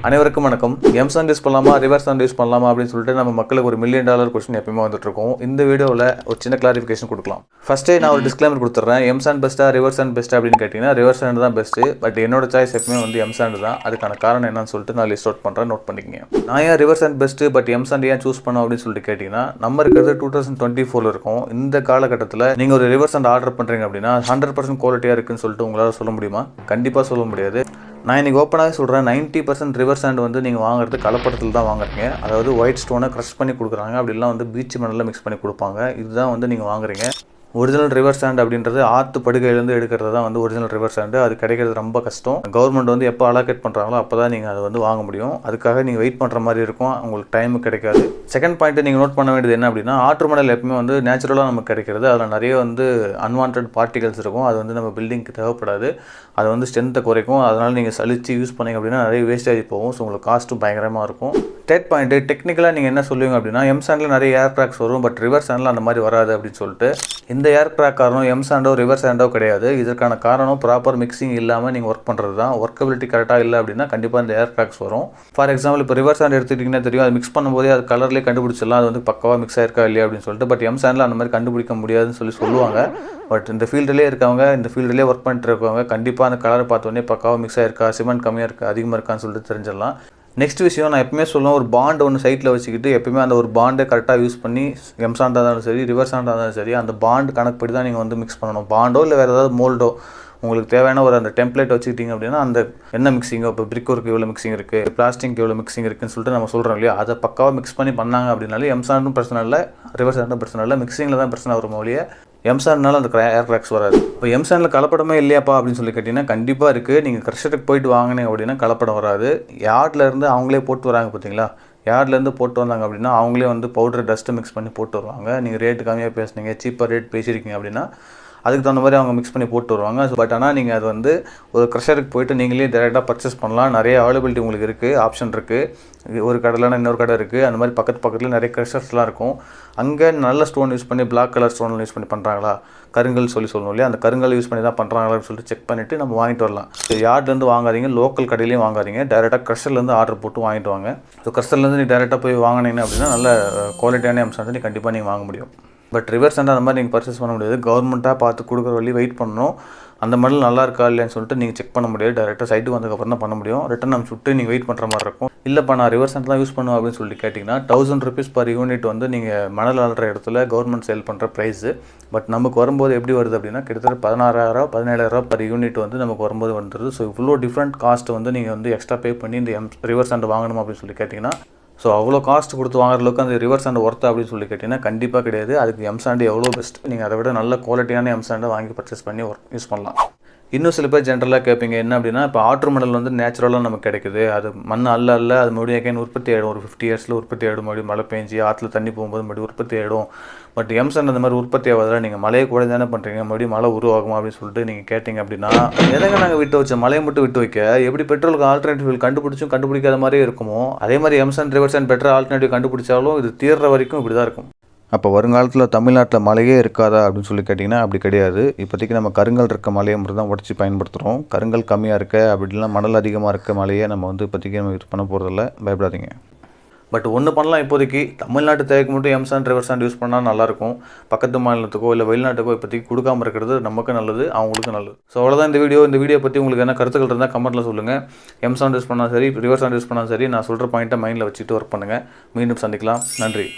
அனைவருக்கும் வணக்கம். M sand use பண்ணலாமா ரிவர்ஸ் சாண்ட் யூஸ் பண்ணலாமா அப்படின்னு சொல்லிட்டு நம்ம மக்களுக்கு ஒரு $1 மில்லியன் கொஸ்டின் எப்பயுமே வந்துட்டு இருக்கோம். இந்த வீடியோவில் ஒரு சின்ன கிளாரிஃபிகேஷன் கொடுக்கலாம். ஃபர்ஸ்டே நான் ஒரு டிஸ்க்ளைமர் கொடுத்துட்றேன். எம்சாண்ட் பெஸ்ட்டா ரிவர்ஸ் சாண்ட் பெஸ்ட்டா அப்படின்னு கேட்டிங்கன்னா ரிவர்ஸ் சாண்ட் தான் பெஸ்ட்டு. பட் என்னோட சாய்ஸ் எப்பவுமே வந்து எம்சாண்ட் தான். அதுக்கான காரணம் என்னன்னு சொல்லிட்டு நான் லிஸ்ட் அவுட் பண்ணுறேன், நோட் பண்ணிக்கங்க. நான் ஏன் rivers sand best but M sand ஏன் சூஸ் பண்ணோம் அப்படின்னு சொல்லிட்டு கேட்டிங்கன்னா, நம்ம இருக்கிறது 2024 இருக்கும். இந்த காலகட்டத்தில் நீங்கள் ஒரு ரிவர்ஸ் சாண்ட் ஆர்டர் பண்ணுறீங்க அப்படின்னா 100% குவாலிட்டியாக இருக்குன்னு சொல்லிட்டு உங்களால் சொல்ல முடியுமா? கண்டிப்பாக சொல்ல முடியாது. நான் இன்றைக்கி ஓப்பனாகவே சொல்கிறேன், 90% ரிவர்ஸ் சாண்ட் வந்து நீங்கள் வாங்குறது கலப்படத்தில் தான் வாங்குறீங்க. அதாவது ஒயிட் ஸ்டோனை க்ரஷ் பண்ணி கொடுக்குறாங்க, அப்படிலாம் வந்து பீச் மணலில் மிக்ஸ் பண்ணி கொடுப்பாங்க. இதுதான் வந்து நீங்கள் வாங்குறீங்க. ஒரிஜினல் ரிவர்ஸ் சாண்ட் அப்படின்றது ஆற்று படுகையிலேருந்து எடுக்கிறது தான் வந்து ஒரிஜினல் ரிவர்ஸ் சாண்டு. அது கிடைக்கிறது ரொம்ப கஷ்டம். கவர்மெண்ட் வந்து எப்போ அலோகேட் பண்ணுறாங்களோ அப்போ தான் நீங்கள் அதை வந்து வாங்க முடியும். அதுக்காக நீங்கள் வெயிட் பண்ணுற மாதிரி இருக்கும், உங்களுக்கு டைம் கிடைக்காது. செகண்ட் பாயிண்ட்டு நீங்கள் நோட் பண்ண வேண்டியது என்ன அப்படின்னா, ஆற்று மணல் எப்பவுமே வந்து நேச்சுரலாக நமக்கு கிடைக்கிறது. அதில் நிறைய வந்து அன்வான்ட் பார்ட்டிகல்ஸ் இருக்கும். அது வந்து நம்ம பில்டிங்க்கு தேவைப்படாது. அது வந்து ஸ்ட்ரென்த்தை குறைக்கும். அதனால் நீங்கள் சலிச்சு யூஸ் பண்ணிங்க அப்படின்னா நிறைய வேஸ்டேஜ் போகும். ஸோ உங்களுக்கு காஸ்ட்டும் பயங்கரமாக இருக்கும். தேர்ட் பாயிண்ட்டு, டெக்னிக்கலாக நீங்கள் என்ன சொல்லுவீங்க அப்படின்னா, எம் சாண்டில் நிறைய ஏர் கிராக்ஸ் வரும், பட் ரிவர்ஸ் சாண்டில் அந்த மாதிரி வராது அப்படின்னு சொல்லிட்டு. இந்த ஏர் கிராக் காரணம் எம் சாண்டோ ரிவர்ஸ் சாண்டோ கிடையாது. இதற்கான காரணம் ப்ராப்பர் மிக்சிங் இல்லாமல் நீங்கள் ஒர்க் பண்ணுறது தான். ஒர்க்கபிலிட்டி கரெக்டாக இல்லை அப்படின்னா கண்டிப்பாக இந்த ஏர் கிராக்ஸ் வரும். ஃபார் எக்ஸாம்பிள், இப்போ ரிவர்ஸ் சாண்ட் எடுத்துக்கிட்டிங்கன்னா தெரியும், அது மிக்ஸ் பண்ணும்போதே அது கலர்லேயே கண்டுபிடிச்சிடலாம் அது வந்து பக்கவாக மிக்ஸ் ஆயிருக்கா இல்லையா அப்படின்னு சொல்லிட்டு. பட் எம் சாண்டில் அந்த மாதிரி கண்டுபிடிக்க முடியாதுன்னு சொல்லுவாங்க. பட் இந்த ஃபீல்டுலேயே இருக்கவங்க, இந்த ஃபீல்டுலேயே ஒர்க் பண்ணிட்டு இருக்கவங்க கண்டிப்பாக அந்த கலரை பார்த்தோன்னே பக்காவாக மிக்ஸ் ஆயிருக்கா, சிமெண்ட் கம்மியாக இருக்கா அதிகமாக இருக்கான்னு சொல்லிட்டு தெரிஞ்சிடலாம். நெக்ஸ்ட் விஷயம், நான் எப்பவுமே சொல்லுவேன், ஒரு பாண்ட் ஒன்று சைட்டில் வச்சுக்கிட்டு எப்பவுமே அந்த ஒரு பாண்டை கரெக்டாக யூஸ் பண்ணி எம் சாண்டாக இருந்தாலும் சரி ரிவர்ஸ் சாண்டாக இருந்தாலும் சரி அந்த பாண்ட் கணக்குப்படி தான் நீங்கள் வந்து மிக்ஸ் பண்ணணும். பாண்டோ இல்லை வேறு ஏதாவது மோல்டோ உங்களுக்கு தேவையான ஒரு அந்த டெம்ப்ளேட் வச்சுக்கிட்டிங்க அப்படின்னா அந்த என்ன மிக்சிங்கோ, இப்போ பிரிக் ஒர்க்கு எவ்வளோ மிக்சிங் இருக்குது, பிளாஸ்டிக் எவ்வளோ மிக்சிங் இருக்குன்னு சொல்லிட்டு நம்ம சொல்கிறோம் இல்லையா, அதை பக்காவாக மிக்ஸ் பண்ணி பண்ணாங்க அப்படின்னாலே எம் சாண்டும் பிரச்சனை இல்லை, ரிவர்ஸ் சாண்டும் பிரச்சனை இல்லை. மிக்சிங்கில் தான் பிரச்சனை வரும் ஒழிய எம் சாண்ட்னால அந்த ஏர் கிராக்ஸ் வராது. இப்போ எம் சாண்டில் கலப்படமே இல்லையாப்பா அப்படின்னு சொல்லி கேட்டிங்கன்னா கண்டிப்பாக இருக்குது. நீங்கள் க்ரஷருக்கு போயிட்டு வாங்கினீங்க அப்படின்னா கலப்படம் வராது. யார்ட்லேருந்து அவங்களே போட்டு வராங்க பார்த்தீங்களா, யார்ட்லேருந்து போட்டு வந்தாங்க அப்படின்னா அவங்களே வந்து பவுடர் டஸ்ட்டு மிக்ஸ் பண்ணி போட்டு வருவாங்க. நீங்கள் ரேட்டு கம்மியாக பேசுனீங்க, சீப்பாக ரேட் பேசியிருக்கீங்க அப்படின்னா அதுக்கு தகுந்த மாதிரி அவங்க மிக்ஸ் பண்ணி போட்டு வருவாங்க. பட் ஆனால் நீங்கள் அது வந்து ஒரு க்ரஷருக்கு போய்ட்டு நீங்களே டேரெக்டாக பர்ச்சேஸ் பண்ணலாம். நிறைய அவைலபிலிட்டி உங்களுக்கு இருக்குது, ஆப்ஷன் இருக்குது. ஒரு கடையிலனா இன்னொரு கடை இருக்குது. அந்த மாதிரி பக்கத்தில் நிறைய க்ரஷர்ஸ்லாம் இருக்கும். அங்கே நல்ல ஸ்டோன் யூஸ் பண்ணி பிளாக் கலர் ஸ்டோன் யூஸ் பண்ணி பண்ணுறாங்களா, கருங்கல் சொல்லணும் இல்லையா, அந்த கருங்கல் யூஸ் பண்ணி தான் பண்ணுறாங்களான்னு சொல்லிட்டு செக் பண்ணிவிட்டு நம்ம வாங்கிட்டு வரலாம். யார்ட்லேருந்து வாங்காதீங்க, லோக்கல் கடையிலையும் வாங்காதீங்க, டேரெக்டாக க்ரஷர்லேருந்து ஆர்டர் போட்டு வாங்கிட்டு வாங்க. ஸோ க்ரஷர்லேருந்து நீ டேரெக்டாக போய் வாங்கினீங்க அப்படின்னா நல்ல குவாலிட்டியான எம்சாண்ட் நீ கண்டிப்பாக நீங்கள் வாங்க முடியும். பட் ரிவர்ஸ் சாண்ட் அந்த மாதிரி நீங்கள் பர்ச்சேஸ் பண்ண முடியாது. கவர்மெண்ட்டாக பார்த்து கொடுக்குற வழி வெயிட் பண்ணணும். அந்த மணல் நல்லா இருக்கா இல்லைன்னு சொல்லிட்டு நீங்கள் செக் பண்ண முடியாது. டேரெக்டாக சைட்டுக்கு வந்ததுக்கப்புறம் தான் பண்ண முடியும். ரிட்டன் நம்ம சுட்டு நீங்கள் வெயிட் பண்ணுற மாதிரி இருக்கும். இல்லைப்பா நான் ரிவர்ஸ் சாண்ட் தான் யூஸ் பண்ணுவேன் அப்படின்னு சொல்லிட்டு கேட்டிங்கன்னா ₹1000 பர் யூனிட் வந்து நீங்கள் மணல் அள்ளுற இடத்துல கவர்மெண்ட் சேல் பண்ணுற ப்ரைஸு. பட் நமக்கு வரும்போது எப்படி வருது அப்படின்னா கிட்டத்தட்ட ₹16,000 ₹17,000 பர் யூனிட் வந்து நமக்கு வரும்போது வந்துடுது. ஸோ இவ்வளோ டிஃப்ரெண்ட் காஸ்ட் வந்து நீங்கள் வந்து எக்ஸ்ட்ரா பே பண்ணி இந்த ரிவர்ஸ் சாண்ட் வாங்கணும் அப்படின்னு சொல்லி கேட்டிங்கன்னா, ஸோ அவ்வளோ காஸ்ட் கொடுத்து வாங்குற அளவுக்கு அந்த ரிவர்ஸ் சாண்ட் ஒர்த்தா அப்படின்னு சொல்லி கேட்டிங்கன்னா கண்டிப்பாக கிடையாது. அதுக்கு எம் சாண்ட் எவ்வளோ பெஸ்ட், நீங்கள் அதை விட நல்ல குவாலிட்டியான எம் சாண்டை வாங்கி பர்ச்சேஸ் பண்ணி யூஸ் பண்ணலாம். இன்னும் சில பேர் ஜென்ரலாக கேட்பீங்க என்ன அப்படின்னா, இப்போ ஆற்று மணல் வந்து நேச்சுரலாக நமக்கு கிடைக்குது, அது மண் அல்ல அது மறுபடியும் அகைன் உற்பத்தி ஆகிடும். ஒரு 50 இயர்ஸில் உற்பத்தி ஆகிடும். மறுபடியும் மழை பெஞ்சு ஆற்றுல தண்ணி போகும்போது மறுபடியும் உற்பத்தி ஆகிடும். பட் எம் சாண்ட் அந்த மாதிரி உற்பத்தி ஆகாதில் நீங்கள் மழையை கூட தானே பண்ணுறீங்க, மறுபடியும் மழை உருவாகுமா அப்படின்னு சொல்லிட்டு நீங்கள் கேட்டிங்க அப்படின்னா, எதங்க நாங்கள் விட்டு வச்சோம், மழையை மட்டும் விட்டு வைக்க எப்படி பெட்ரோலுக்கு ஆல்டர்னேட்டிவ் கண்டுபிடிச்சும் கண்டுபிடிக்காத மாதிரியே இருக்குமோ, அதே மாதிரி M sand rivers sand better alternative கண்டுபிடிச்சாலும் இது தீர்ற வரைக்கும் இப்படி தான் இருக்கும். அப்போ வருங்காலத்தில் தமிழ்நாட்டில் மழையே இருக்காதா அப்படின்னு சொல்லி கேட்டிங்கன்னா அப்படி கிடையாது. இப்போதைக்கு நம்ம கருங்கல் இருக்க மலையை மட்டும் தான் உடச்சி பயன்படுத்துகிறோம். கருங்கல் கம்மியாக இருக்க அப்படின்னா மணல் அதிகமாக இருக்க மலையை நம்ம வந்து இப்போதைக்கு நம்ம யூஸ் பண்ண போகிறதில்ல, பயப்படாதீங்க. பட் ஒன்று பண்ணலாம், இப்போதைக்கு தமிழ்நாட்டு தேவைக்கு மட்டும் M sand rivers sand use பண்ணால் நல்லாயிருக்கும். பக்கத்து மாநிலத்துக்கோ இல்லை வெளிநாட்டுக்கோ இப்போதைக்கு கொடுக்காமல் இருக்கிறது நமக்கு நல்லது, அவங்களுக்கு நல்லது. ஸோ அவ்வளோதான் இந்த வீடியோ பற்றி உங்களுக்கு என்ன கருத்துக்கள் இருந்தால் கமெண்ட்டில் சொல்லுங்கள். எம் சாண்ட் யூஸ் பண்ணால் சரி, ரிவர்ஸ் சாண்ட் யூஸ் பண்ணால் சரி, நான் சொல்கிற பாயிண்ட்டை மைண்டில் வச்சுட்டு ஒர்க் பண்ணுங்கள். மீண்டும் சந்திக்கலாம். நன்றி.